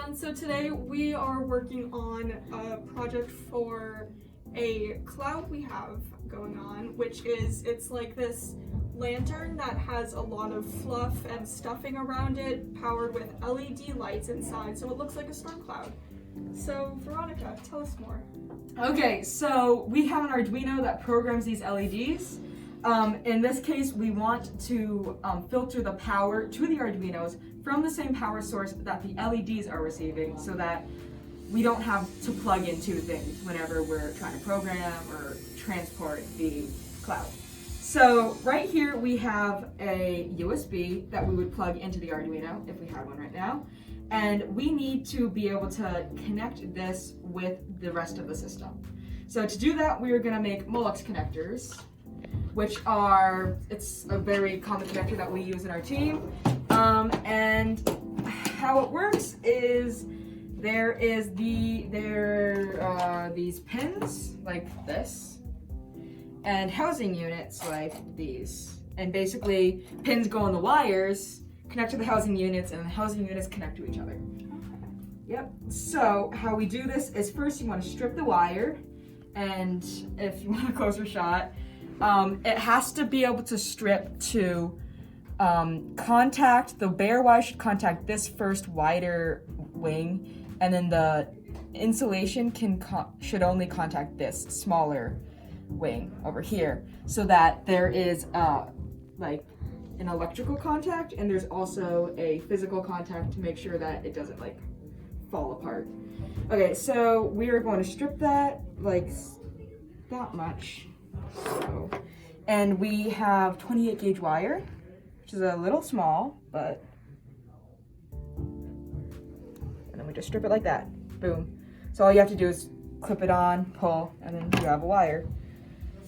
everyone. So today we are working on a project for a cloud we have going on, which is, it's like this lantern that has a lot of fluff and stuffing around it, powered with LED lights inside, so it looks like a storm cloud. So Veronica, tell us more. Okay, so we have an Arduino that programs these LEDs. In this case, we want to filter the power to the Arduinos from the same power source that the LEDs are receiving, so that we don't have to plug in two things whenever we're trying to program or transport the cloud. So right here we have a USB that we would plug into the Arduino if we had one right now. And we need to be able to connect this with the rest of the system. So to do that, we are going to make Molex Connectors, which are, it's a very common connector that we use in our team. And how it works is these pins like this, and housing units like these. And basically, pins go on the wires, connect to the housing units, and the housing units connect to each other. Yep. So how we do this is, first you want to strip the wire, and if you want a closer shot, it has to be able to strip to contact, the bare wire should contact this first wider wing, and then the insulation should only contact this smaller wing over here, so that there is like an electrical contact, and there's also a physical contact to make sure that it doesn't like fall apart. Okay, so we are going to strip that like that much. So, and we have 28 gauge wire, which is a little small, but, and then we just strip it like that. Boom. So all you have to do is clip it on, pull, and then you have a wire.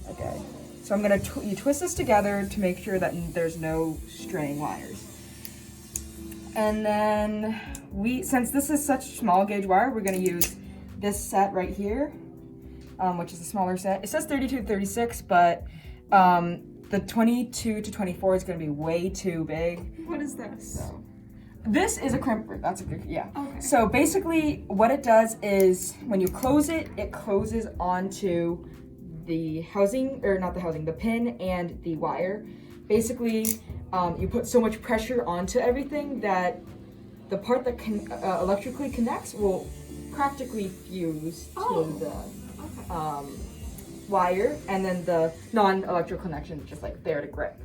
Okay. So I'm gonna you twist this together to make sure that there's no straying wires. And then since this is such small gauge wire, we're gonna use this set right here, which is a smaller set. It says 32 to 36, but the 22 to 24 is gonna be way too big. What is this? So, this is a crimper. That's a good, yeah. Okay. So basically what it does is when you close it, it closes onto the housing, or not the housing, the pin and the wire. Basically, you put so much pressure onto everything that the part that electrically connects will practically fuse to the wire, and then the non-electrical connection is just like there to grip.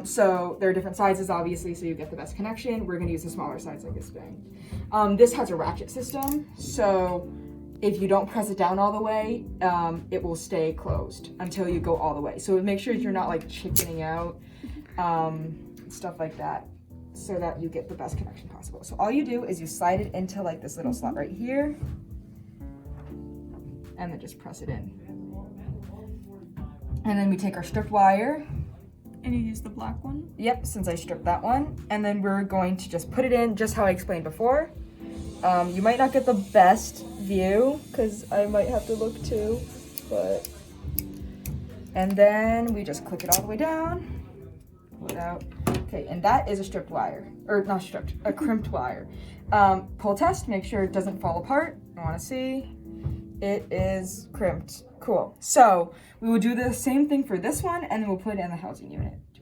So there are different sizes, obviously, so you get the best connection. We're gonna use the smaller size like this thing. This has a ratchet system, so if you don't press it down all the way, it will stay closed until you go all the way. So make sure you're not like chickening out, stuff like that, so that you get the best connection possible. So all you do is you slide it into like this little slot right here, and then just press it in. And then we take our stripped wire. And you use the black one? Yep, since I stripped that one. And then we're going to just put it in just how I explained before. You might not get the best view because I might have to look too, but, and then we just click it all the way down, pull it out. Okay, and that is a stripped wire, or not stripped, a crimped wire. Pull test, make sure it doesn't fall apart. I want to see. It is crimped. Cool. So we will do the same thing for this one, and then we'll put it in the housing unit.